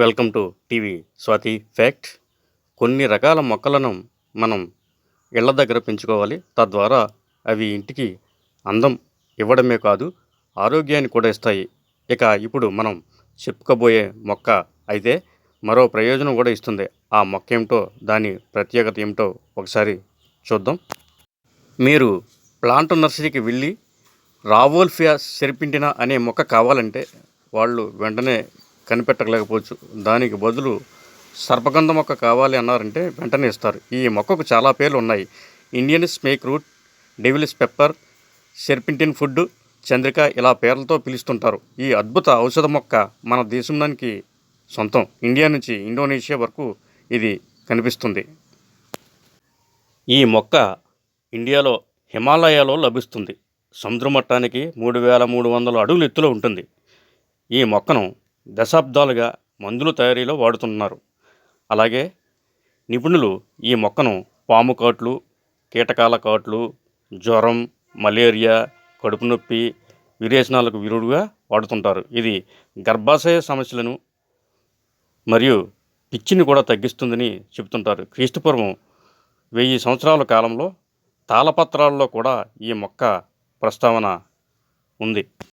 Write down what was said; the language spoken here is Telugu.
Welcome to TV Swathi fact. కొన్ని రకాల మొక్కలను మనం ఇళ్ల దగ్గర పెంచుకోవాలి. తద్వారా అవి ఇంటికి అందం ఇవ్వడమే కాదు, ఆరోగ్యాన్ని కూడా ఇస్తాయి. ఇక ఇప్పుడు మనం చెప్పుకోబోయే మొక్క అయితే మరో ప్రయోజనం కూడా ఇస్తుంది. ఆ మొక్క ఏమిటో, దాని ప్రత్యేకత ఏమిటో ఒకసారి చూద్దాం. మీరు ప్లాంట్ నర్సరీకి వెళ్ళి రావోల్ఫియా సెర్పింటినా అనే మొక్క కావాలంటే వాళ్ళు వెంటనే కనిపెట్టలేకపోవచ్చు. దానికి బదులు సర్పగంధ మొక్క కావాలి అన్నారంటే వెంటనే ఇస్తారు. ఈ మొక్కకు చాలా పేర్లు ఉన్నాయి. Indian snake root, devil's pepper, serpentine food, Chandrika ఇలా పేర్లతో పిలుస్తుంటారు. ఈ అద్భుత ఔషధ మొక్క మన దేశానికి సొంతం. ఇండియా నుంచి ఇండోనేషియా వరకు ఇది కనిపిస్తుంది. ఈ మొక్క ఇండియాలో హిమాలయాలో లభిస్తుంది. సముద్ర మట్టానికి 3300 అడుగుల ఎత్తులో ఉంటుంది. ఈ మొక్కను దశాబ్దాలుగా మందుల తయారీలో వాడుతున్నారు. అలాగే నిపుణులు ఈ మొక్కను పాము కాట్లు, కీటకాల కాట్లు, జ్వరం, మలేరియా, కడుపు నొప్పి, విరేచనాలకు విరుగుడుగా వాడుతుంటారు. ఇది గర్భాశయ సమస్యలను మరియు పిచ్చిని కూడా తగ్గిస్తుందని చెబుతుంటారు. క్రీస్తుపూర్వం 1000 సంవత్సరాల కాలంలో తాళపత్రాల్లో కూడా ఈ మొక్క ప్రస్తావన ఉంది.